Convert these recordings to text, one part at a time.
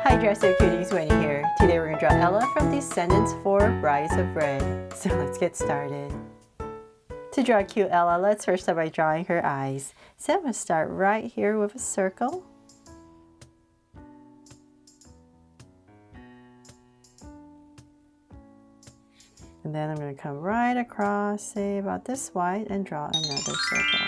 Hi Dresser Cuties, Winnie here. Today we're going to draw Ella from Descendants for Rise of Red. So let's get started. To draw cute Ella, let's first start by drawing her eyes. So I'm going to start right here with a circle. And then I'm going to come right across, say about this wide, and draw another circle.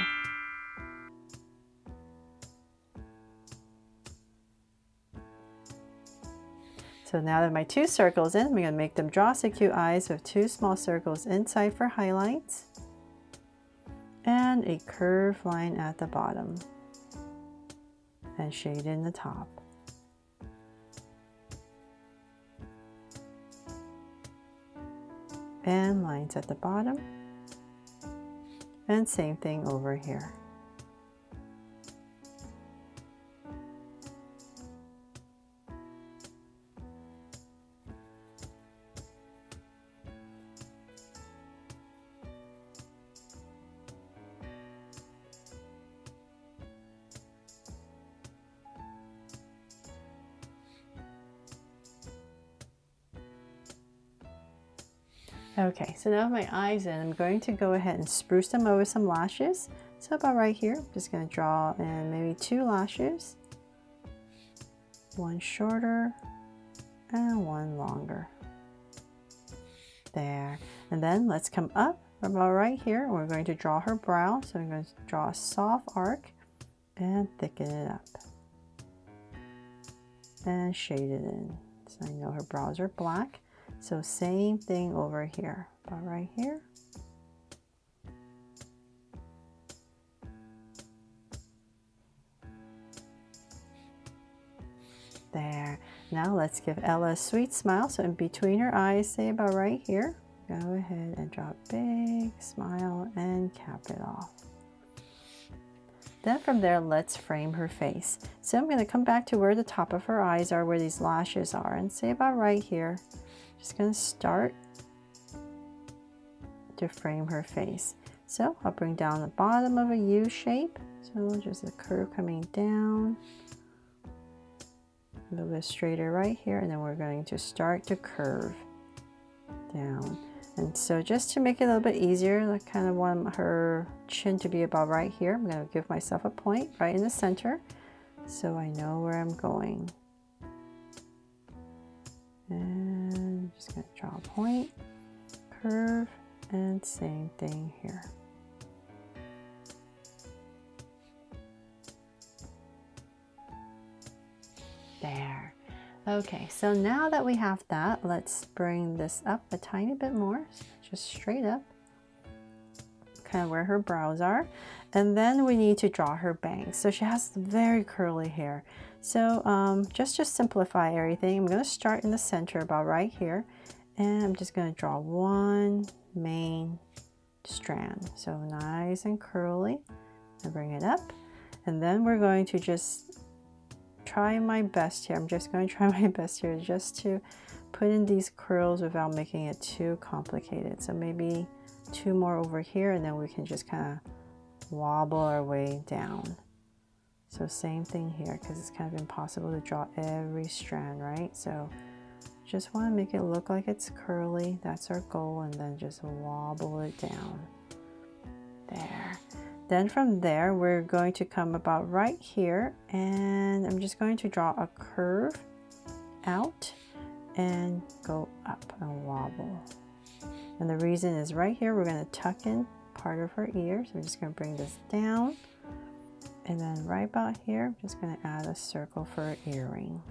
So now that my two circles in, I'm going to make them draw some cute eyes with two small circles inside for highlights and a curved line at the bottom and shade in the top. And lines at the bottom, and same thing over here. Okay, so now my eyes in, I'm going to go ahead and spruce them over some lashes. So about right here, I'm just going to draw in maybe two lashes, one shorter and one longer. There. And then let's come up about right here. We're going to draw her brow. So I'm going to draw a soft arc and thicken it up and shade it in. So I know her brows are black. So same thing over here, about right here. There. Now let's give Ella a sweet smile. So in between her eyes, say about right here. Go ahead and draw a big smile and cap it off. Then from there, let's frame her face. So I'm going to come back to where the top of her eyes are, where these lashes are, and say about right here. Just going to start to frame her face. So I'll bring down the bottom of a U shape. So just a curve coming down. A little bit straighter right here. And then we're going to start to curve down. And so just to make it a little bit easier, I kind of want her chin to be about right here. I'm going to give myself a point right in the center so I know where I'm going. And just going to draw a point, curve, and same thing here. There. Okay, so now that we have that, let's bring this up a tiny bit more, just straight up, kind of where her brows are. And then we need to draw her bangs. So she has very curly hair. So just to simplify everything, I'm going to start in the center about right here. And I'm just going to draw one main strand. So nice and curly. And bring it up. And then we're going to just try my best here. I'm just going to try my best here just to put in these curls without making it too complicated. So maybe two more over here, and then we can just kind of wobble our way down. So same thing here, because it's kind of impossible to draw every strand, right? So just want to make it look like it's curly. That's our goal. And then just wobble it down. There. Then from there, we're going to come about right here. And I'm just going to draw a curve out and go up and wobble. And the reason is right here, we're going to tuck in part of her ear. So I'm just going to bring this down. And then right about here, I'm just going to add a circle for an earring.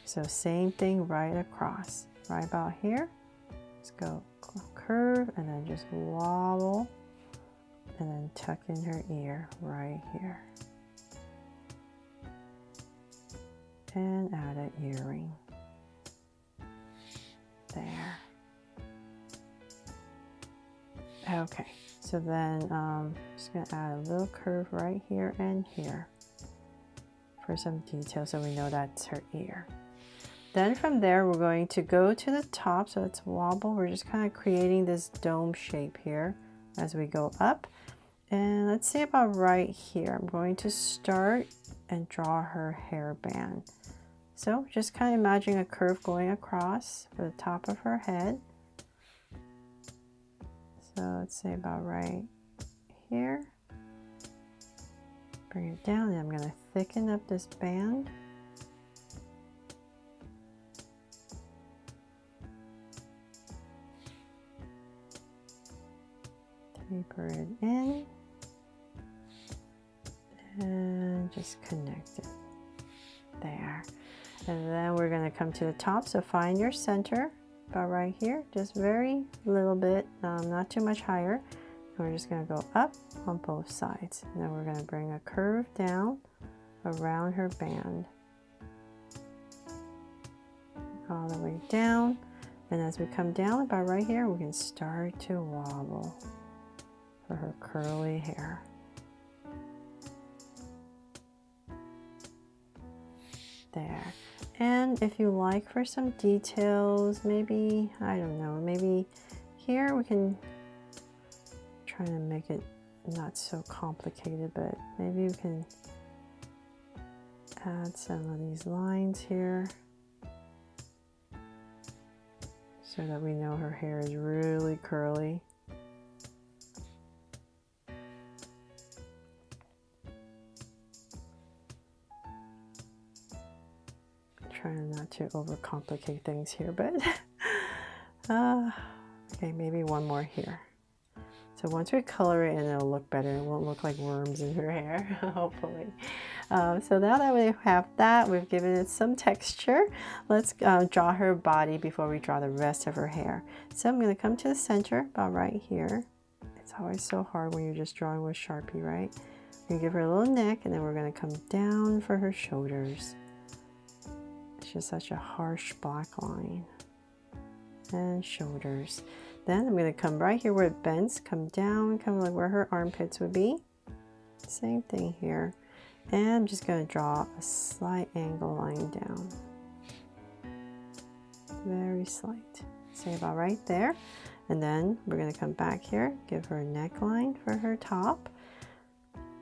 So same thing right across. Right about here, just go curve and then just wobble. And then tuck in her ear right here. And add an earring. There. Okay, so then just going to add a little curve right here and here for some detail so we know that's her ear. Then from there, we're going to go to the top. So let's wobble. We're just kind of creating this dome shape here as we go up. And let's see about right here. I'm going to start and draw her hairband. So just kind of imagine a curve going across for the top of her head. So let's say about right here. Bring it down, and I'm going to thicken up this band. Taper it in. And just connect it. There. And then we're going to come to the top. So find your center about right here. Just very little bit, not too much higher. And we're just going to go up on both sides. And then we're going to bring a curve down around her band. All the way down. And as we come down about right here, we can start to wobble for her curly hair. There. And if you like for some details, maybe, I don't know, maybe here we can try to make it not so complicated, but maybe we can add some of these lines here so that we know her hair is really curly. Trying not to overcomplicate things here, but okay, maybe one more here. So once we color it in, it'll look better. It won't look like worms in her hair, hopefully. So now that we have that, we've given it some texture. Let's draw her body before we draw the rest of her hair. So I'm going to come to the center, about right here. It's always so hard when you're just drawing with Sharpie, right? We're going to give her a little neck, and then we're going to come down for her shoulders. It's just such a harsh black line. And shoulders. Then I'm going to come right here where it bends, come down, come like where her armpits would be. Same thing here. And I'm just going to draw a slight angle line down. Very slight. Say about right there. And then we're going to come back here, give her a neckline for her top.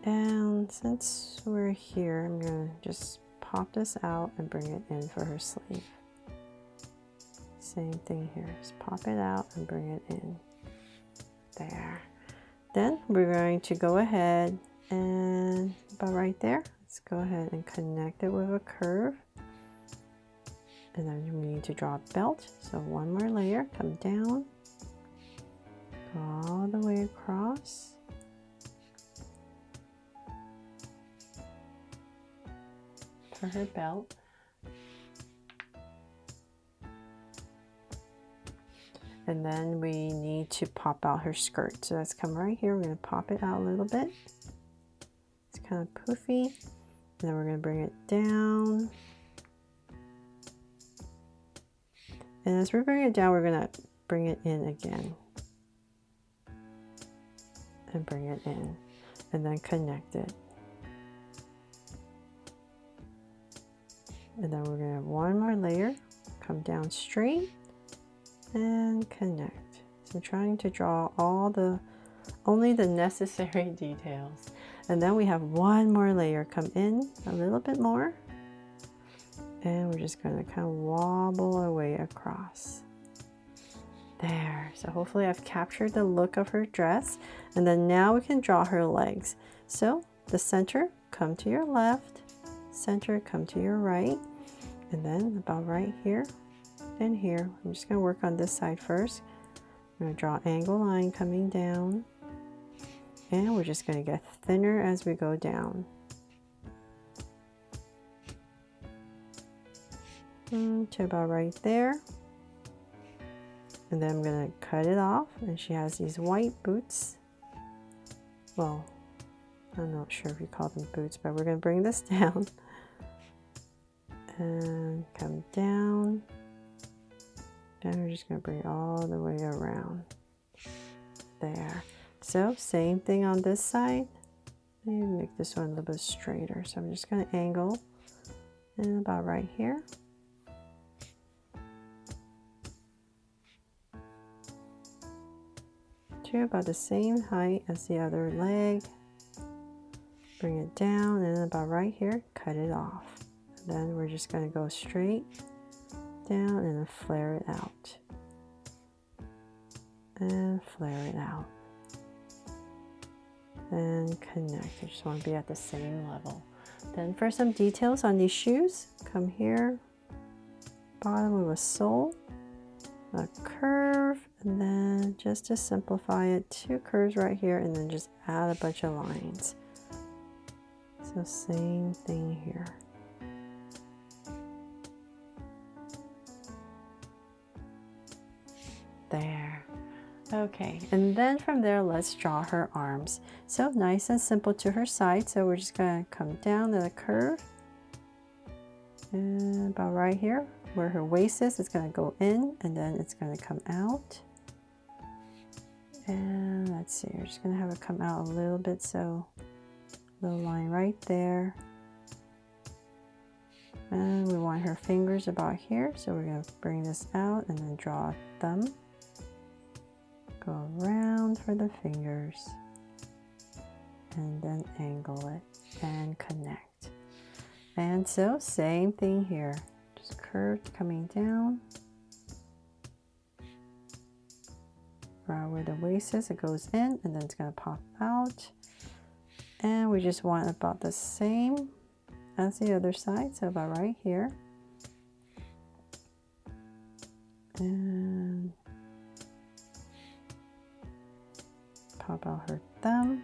And since we're here, I'm going to just pop this out and bring it in for her sleeve. Same thing here, just pop it out and bring it in. There. Then we're going to go ahead and about right there, let's go ahead and connect it with a curve. And then we need to draw a belt. So one more layer, come down, go all the way across. For her belt. And then we need to pop out her skirt. So let's come right here. We're going to pop it out a little bit. It's kind of poofy. And then we're going to bring it down. And as we bring it down, we're going to bring it in again. And bring it in. And then connect it. And then we're going to have one more layer. Come down straight. And connect. So I'm trying to draw only the necessary details. And then we have one more layer, come in a little bit more. And we're just going to kind of wobble our way across. There. So hopefully I've captured the look of her dress. And then now we can draw her legs. So the center, come to your left. Center, come to your right. And then about right here. And here, I'm just going to work on this side first. I'm going to draw an angle line coming down. And we're just going to get thinner as we go down. To about right there. And then I'm going to cut it off. And she has these white boots. Well, I'm not sure if you call them boots, but we're going to bring this down. And come down. And we're just going to bring it all the way around. There. So same thing on this side. Maybe make this one a little bit straighter. So I'm just going to angle and about right here. To about the same height as the other leg. Bring it down and about right here, cut it off. Then we're just going to go straight down and then flare it out. And flare it out. And connect. I just want to be at the same level. Then for some details on these shoes, come here, bottom of a sole, a curve, and then just to simplify it, 2 curves right here, and then just add a bunch of lines. So same thing here. There. Okay, and then from there, let's draw her arms. So nice and simple to her side. So we're just gonna come down to the curve. And about right here, where her waist is, it's gonna go in and then it's gonna come out. And let's see, we're just gonna have it come out a little bit. So little line right there. And we want her fingers about here. So we're gonna bring this out and then draw a thumb. Go around for the fingers and then angle it and connect. And so same thing here, just curved coming down. Right where the waist is, it goes in and then it's going to pop out. And we just want about the same as the other side, so about right here. And pop out her thumb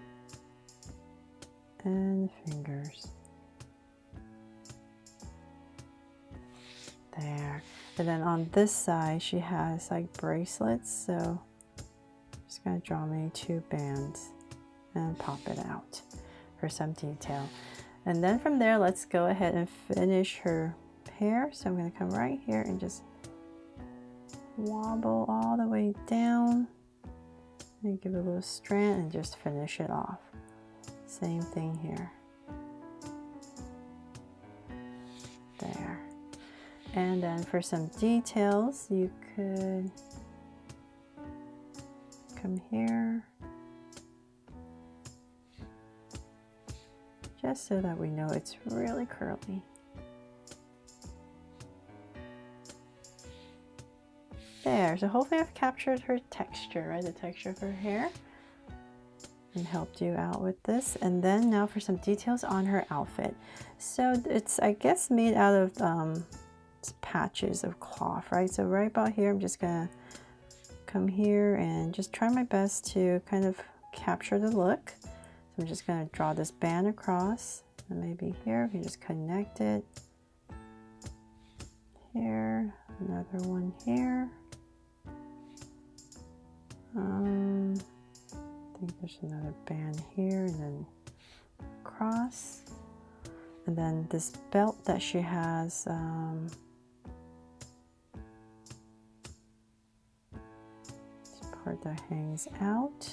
and fingers. There. And then on this side, she has like bracelets, so I'm just gonna draw maybe 2 bands and pop it out for some detail. And then from there, let's go ahead and finish her hair. So I'm gonna come right here and just wobble all the way down. And give it a little strand and just finish it off. Same thing here. There. And then for some details, you could come here. Just so that we know it's really curly. There, so hopefully I've captured her texture, right? The texture of her hair and helped you out with this. And then now for some details on her outfit. So it's, I guess, made out of patches of cloth, right? So right about here, I'm just gonna come here and just try my best to kind of capture the look. So I'm just gonna draw this band across, and maybe here, if you just connect it. Here, another one here. I think there's another band here and then across. And then this belt that she has, this part that hangs out.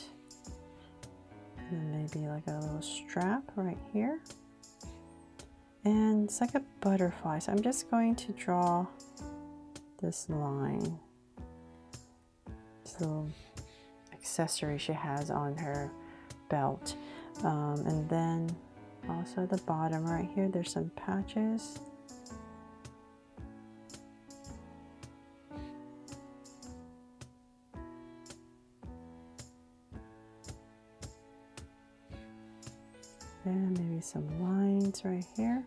And then maybe like a little strap right here. And it's like a butterfly. So I'm just going to draw this line. This little accessory she has on her belt. And then also at the bottom right here, there's some patches. And maybe some lines right here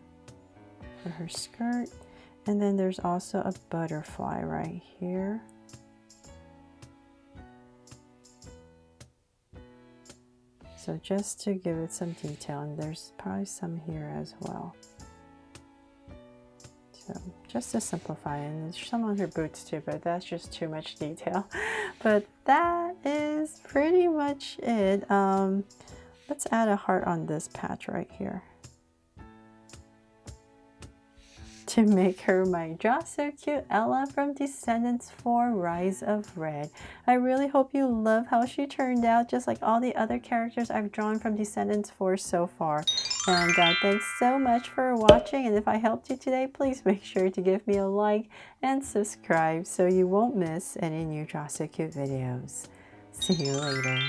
for her skirt. And then there's also a butterfly right here. So just to give it some detail, and there's probably some here as well. So just to simplify, and there's some on her boots too, but that's just too much detail. But that is pretty much it. Let's add a heart on this patch right here to make her my Just So Cute Ella from Descendants 4 Rise of Red. I really hope you love how she turned out, just like all the other characters I've drawn from Descendants 4 so far. And thanks so much for watching, and if I helped you today, please make sure to give me a like and subscribe so you won't miss any new Just So Cute videos. See you later.